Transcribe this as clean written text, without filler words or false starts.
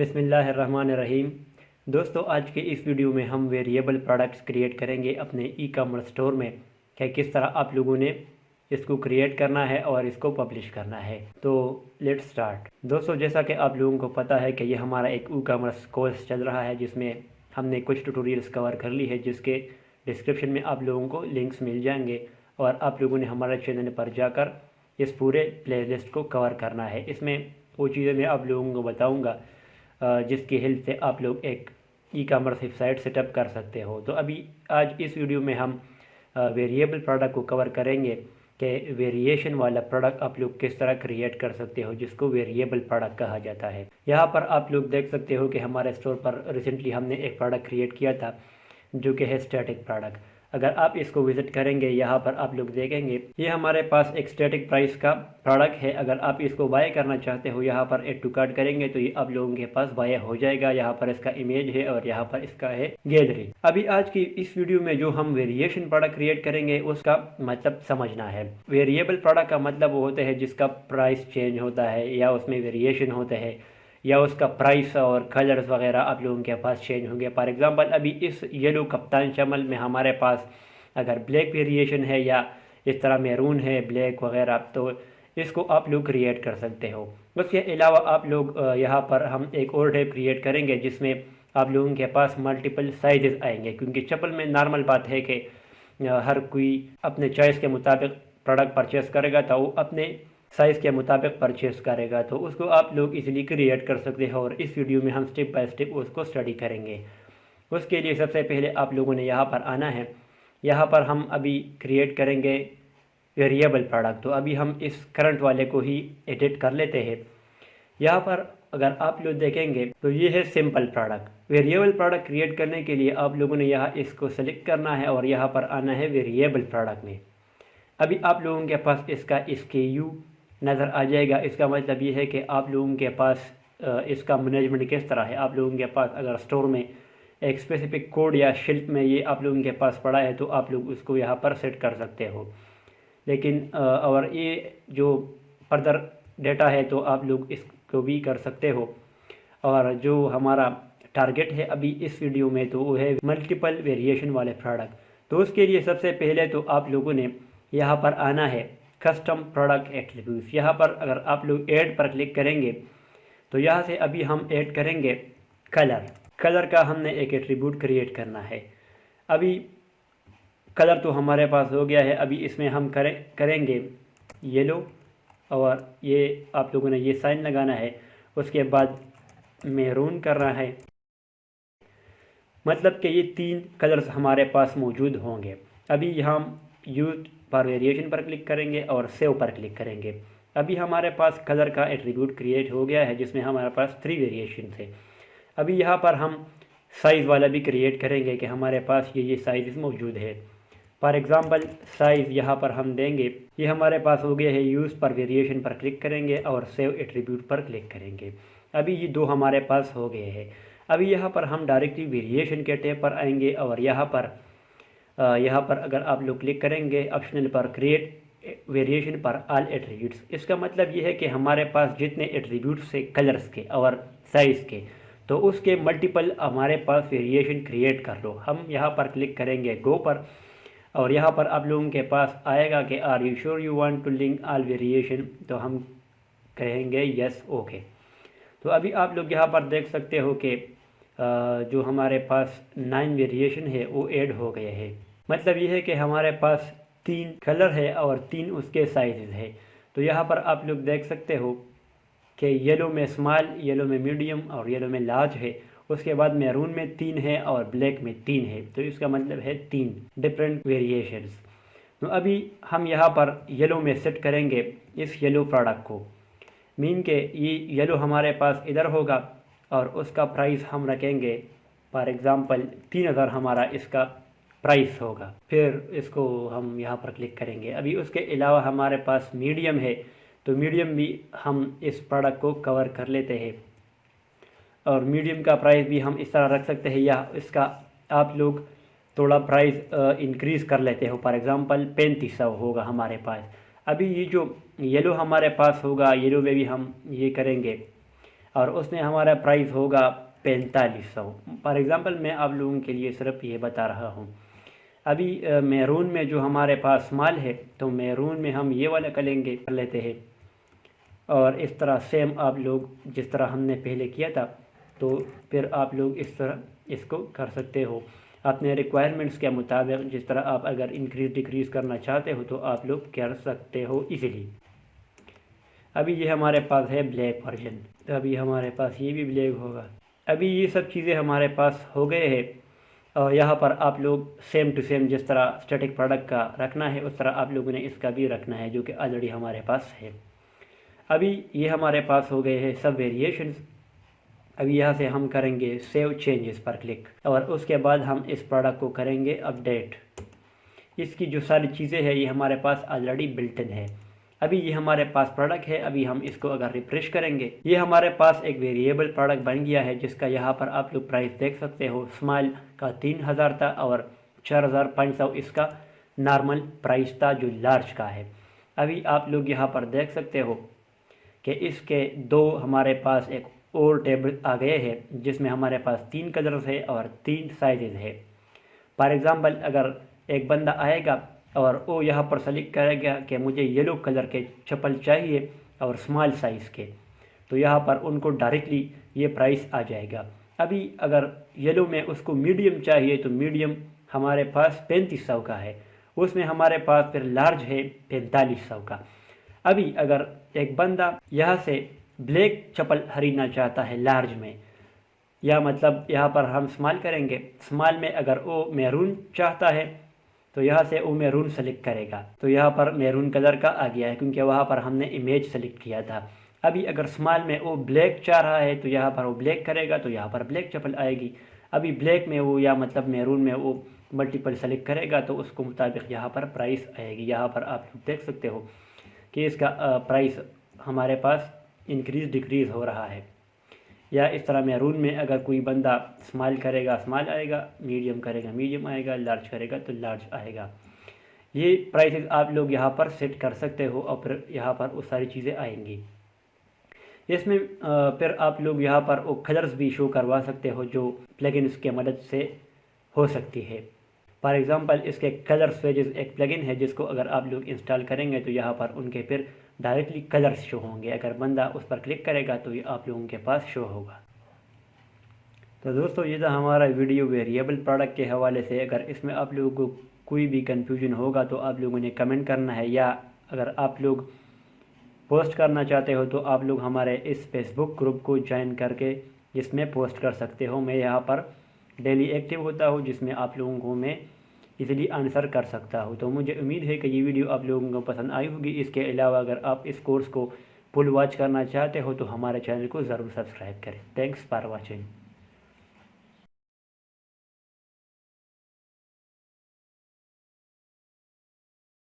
बिस्मिल्लाहिर्रहमानिर्रहीम। दोस्तों, आज के इस वीडियो में हम वेरिएबल प्रोडक्ट्स क्रिएट करेंगे अपने ई कॉमर्स स्टोर में कि किस तरह आप लोगों ने इसको क्रिएट करना है और इसको पब्लिश करना है। तो लेट्स स्टार्ट। दोस्तों, जैसा कि आप लोगों को पता है कि ये हमारा एक ई कॉमर्स कोर्स चल रहा है जिसमें हमने कुछ ट्यूटोरियल्स कवर कर ली है, जिसके डिस्क्रिप्शन में आप लोगों को लिंक्स मिल जाएंगे और आप लोगों ने हमारे चैनल पर जाकर इस पूरे प्लेलिस्ट को कवर करना है। इसमें वो चीज़ें मैं आप लोगों को बताऊँगा जिसकी हेल्प से आप लोग एक ई कॉमर्स वेबसाइट सेटअप कर सकते हो। तो अभी आज इस वीडियो में हम वेरिएबल प्रोडक्ट को कवर करेंगे कि वेरिएशन वाला प्रोडक्ट आप लोग किस तरह क्रिएट कर सकते हो, जिसको वेरिएबल प्रोडक्ट कहा जाता है। यहाँ पर आप लोग देख सकते हो कि हमारे स्टोर पर रिसेंटली हमने एक प्रोडक्ट क्रिएट किया था जो कि है स्टैटिक प्रोडक्ट। अगर आप इसको विज़िट करेंगे, यहाँ पर आप लोग देखेंगे ये हमारे पास एक स्टैटिक प्राइस का प्रोडक्ट है। अगर आप इसको बाय करना चाहते हो, यहाँ पर एड टू कार्ट करेंगे तो ये आप लोगों के पास बाय हो जाएगा। यहाँ पर इसका इमेज है और यहाँ पर इसका है गैलरी। अभी आज की इस वीडियो में जो हम वेरिएशन प्रोडक्ट क्रिएट करेंगे उसका मतलब समझना है। वेरिएबल प्रोडक्ट का मतलब वो होते हैं जिसका प्राइस चेंज होता है या उसमें वेरिएशन होते हैं या उसका प्राइस और कलर्स वगैरह आप लोगों के पास चेंज होंगे। फॉर एग्जांपल, अभी इस येलो कप्तान शमल में हमारे पास अगर ब्लैक वेरिएशन है या इस तरह मैरून है ब्लैक वगैरह, तो इसको आप लोग क्रिएट कर सकते हो। उसके अलावा आप लोग यहाँ पर हम एक और टाइप क्रिएट करेंगे जिसमें आप लोगों के पास मल्टीपल साइजेस आएंगे, क्योंकि चप्पल में नॉर्मल बात है कि हर कोई अपने चॉइस के मुताबिक प्रोडक्ट परचेस करेगा तो वो अपने साइज़ के मुताबिक परचेस करेगा, तो उसको आप लोग इजीली क्रिएट कर सकते हो। और इस वीडियो में हम स्टेप बाय स्टेप उसको स्टडी करेंगे। उसके लिए सबसे पहले आप लोगों ने यहाँ पर आना है। यहाँ पर हम अभी क्रिएट करेंगे वेरिएबल प्रोडक्ट। तो अभी हम इस करंट वाले को ही एडिट कर लेते हैं। यहाँ पर अगर आप लोग देखेंगे तो ये है simple product. Variable product create करने के लिए आप लोगों ने यहाँ इसको सेलेक्ट करना है और यहाँ पर आना है वेरिएबल प्रोडक्ट में। अभी आप लोगों के पास इसका SKU नज़र आ जाएगा। इसका मतलब ये है कि आप लोगों के पास इसका मैनेजमेंट किस तरह है। आप लोगों के पास अगर स्टोर में एक स्पेसिफिक कोड या शिल्प में ये आप लोगों के पास पड़ा है तो आप लोग उसको यहाँ पर सेट कर सकते हो। लेकिन और ये जो फर्दर डेटा है तो आप लोग इसको भी कर सकते हो। और जो हमारा टारगेट है अभी इस वीडियो में तो वो है मल्टीपल वेरिएशन वाले प्रोडक्ट। तो उसके लिए सबसे पहले तो आप लोगों ने यहाँ पर आना है कस्टम प्रोडक्ट एट्रीब्यूट्स। यहाँ पर अगर आप लोग ऐड पर क्लिक करेंगे तो यहाँ से अभी हम ऐड करेंगे कलर का हमने एक एट्रीब्यूट क्रिएट करना है। अभी कलर तो हमारे पास हो गया है। अभी इसमें हम करेंगे येलो और ये आप लोगों ने ये साइन लगाना है। उसके बाद मैरून करना है, मतलब कि ये 3 कलर्स हमारे पास मौजूद होंगे। अभी हम यूज पर वेरिएशन पर क्लिक करेंगे और सेव पर क्लिक करेंगे। अभी हमारे पास कलर का एट्रीब्यूट क्रिएट हो गया है जिसमें हमारे पास 3 वेरिएशन थे। अभी यहाँ पर हम साइज़ वाला भी क्रिएट करेंगे कि हमारे पास ये साइज़ मौजूद है। फॉर एग्ज़ाम्पल, साइज़ यहाँ पर हम देंगे, ये हमारे पास हो गया है। यूज़ पर वेरिएशन पर क्लिक करेंगे और सेव एट्रीब्यूट पर क्लिक करेंगे। अभी ये 2 हमारे पास हो गए हैं। अभी यहाँ पर हम डायरेक्टली वेरिएशन के टैब पर आएंगे और यहाँ पर अगर आप लोग क्लिक करेंगे ऑप्शनल पर क्रिएट वेरिएशन पर ऑल एट्रीब्यूट्स, इसका मतलब ये है कि हमारे पास जितने एट्रीब्यूट्स है कलर्स के और साइज़ के, तो उसके मल्टीपल हमारे पास वेरिएशन क्रिएट कर लो। हम यहाँ पर क्लिक करेंगे गो पर और यहाँ पर आप लोगों के पास आएगा कि are you sure you want to link all variation, तो हम कहेंगे यस ओके। तो अभी आप लोग यहाँ पर देख सकते हो कि जो हमारे पास 9 वेरिएशन है वो ऐड हो गए हैं। मतलब ये है कि हमारे पास 3 कलर है और 3 उसके साइजेस है। तो यहाँ पर आप लोग देख सकते हो कि येलो में स्मॉल, येलो में मीडियम और येलो में लार्ज है। उसके बाद मैरून में 3 है और ब्लैक में 3 है। तो इसका मतलब है 3 डिफरेंट वेरिएशंस। तो अभी हम यहाँ पर येलो में सेट करेंगे इस येलो प्रोडक्ट को। मीन के ये येलो हमारे पास इधर होगा और उसका प्राइस हम रखेंगे फॉर एग्ज़ाम्पल 3000 हमारा इसका प्राइस होगा। फिर इसको हम यहाँ पर क्लिक करेंगे। अभी उसके अलावा हमारे पास मीडियम है, तो मीडियम भी हम इस प्रोडक्ट को कवर कर लेते हैं और मीडियम का प्राइस भी हम इस तरह रख सकते हैं या इसका आप लोग थोड़ा प्राइस इंक्रीज़ कर लेते हो। फॉर एग्ज़ाम्पल 3500 होगा हमारे पास। अभी ये जो येलो हमारे पास होगा, येलो में भी हम ये करेंगे और उसमें हमारा प्राइस होगा 4500। फॉर एग्ज़ाम्पल मैं आप लोगों के लिए सिर्फ ये बता रहा हूँ। अभी मैरून में जो हमारे पास माल है, तो मैरून में हम ये वाला करेंगे, कर लेते हैं। और इस तरह सेम आप लोग जिस तरह हमने पहले किया था, तो फिर आप लोग इस तरह इसको कर सकते हो अपने रिक्वायरमेंट्स के मुताबिक। जिस तरह आप अगर इंक्रीज़ डिक्रीज़ करना चाहते हो तो आप लोग कर सकते हो इजीली। अभी ये हमारे पास है ब्लैक वर्जन, तो अभी हमारे पास ये भी ब्लैक होगा। अभी ये सब चीज़ें हमारे पास हो गए हैं, और यहाँ पर आप लोग सेम टू सेम जिस तरह स्टैटिक प्रोडक्ट का रखना है उस तरह आप लोगों ने इसका भी रखना है, जो कि ऑलरेडी हमारे पास है। अभी ये हमारे पास हो गए हैं सब वेरिएशंस। अभी यहाँ से हम करेंगे सेव चेंजेस पर क्लिक, और उसके बाद हम इस प्रोडक्ट को करेंगे अपडेट। इसकी जो सारी चीज़ें हैं ये हमारे पास ऑलरेडी बिल्ट इन है। अभी ये हमारे पास प्रोडक्ट है। अभी हम इसको अगर रिफ्रेश करेंगे, ये हमारे पास एक वेरिएबल प्रोडक्ट बन गया है, जिसका यहाँ पर आप लोग प्राइस देख सकते हो। स्माइल का 3000 था और 4500 इसका नॉर्मल प्राइस था जो लार्ज का है। अभी आप लोग यहाँ पर देख सकते हो कि इसके दो हमारे पास एक और टेबल आ गए हैं, जिसमें हमारे पास 3 कलर्स है और 3 साइजेज़ है। फॉर एग्ज़ाम्पल अगर एक बंदा आएगा और वो यहाँ पर सेलेक्ट करेगा कि मुझे येलो कलर के चप्पल चाहिए और स्मॉल साइज़ के, तो यहाँ पर उनको डायरेक्टली ये प्राइस आ जाएगा। अभी अगर येलो में उसको मीडियम चाहिए तो मीडियम हमारे पास 3500 का है, उसमें हमारे पास फिर लार्ज है 4500 का। अभी अगर एक बंदा यहाँ से ब्लैक चप्पल खरीदना चाहता है लार्ज में, या मतलब यहाँ पर हम स्मॉल करेंगे, स्मॉल में अगर वो मैरून चाहता है तो यहाँ से वो मैरून सेलेक्ट करेगा, तो यहाँ पर मैरून कलर का आ गया है क्योंकि वहाँ पर हमने इमेज सेलेक्ट किया था। अभी अगर स्मॉल में वो ब्लैक चाह रहा है तो यहाँ पर वो ब्लैक करेगा, तो यहाँ पर ब्लैक चप्पल आएगी। अभी ब्लैक में वो या मतलब मैरून में वो मल्टीपल सेलेक्ट करेगा तो उसको मुताबिक यहाँ पर प्राइस आएगी। यहाँ पर आप देख सकते हो कि इसका प्राइस हमारे पास इंक्रीज़ डिक्रीज़ हो रहा है। या इस तरह मैरून में अगर कोई बंदा स्मॉल करेगा स्मॉल आएगा, मीडियम करेगा मीडियम आएगा, लार्ज करेगा तो लार्ज आएगा। ये प्राइसेस आप लोग यहाँ पर सेट कर सकते हो और फिर यहाँ पर वो सारी चीज़ें आएंगी। इसमें फिर आप लोग यहाँ पर वो कलर्स भी शो करवा सकते हो जो प्लगइन्स के मदद से हो सकती है। फॉर एग्ज़ाम्पल इसके कलर स्वेजेस एक प्लगइन है, जिसको अगर आप लोग इंस्टॉल करेंगे तो यहाँ पर उनके फिर डायरेक्टली कलर्स शो होंगे। अगर बंदा उस पर क्लिक करेगा तो ये आप लोगों के पास शो होगा। तो दोस्तों ये था हमारा वीडियो वेरिएबल प्रोडक्ट के हवाले से। अगर इसमें आप लोगों को कोई भी कन्फ्यूजन होगा तो आप लोगों ने कमेंट करना है, या अगर आप लोग पोस्ट करना चाहते हो तो आप लोग हमारे इस फेसबुक ग्रुप को ज्वाइन करके इसमें पोस्ट कर सकते हो। मैं यहाँ पर डेली एक्टिव होता हूँ, जिसमें आप लोगों को मैं इजीली आंसर कर सकता हूँ। तो मुझे उम्मीद है कि ये वीडियो आप लोगों को पसंद आई होगी। इसके अलावा अगर आप इस कोर्स को फुल वॉच करना चाहते हो तो हमारे चैनल को ज़रूर सब्सक्राइब करें। Thanks for watching.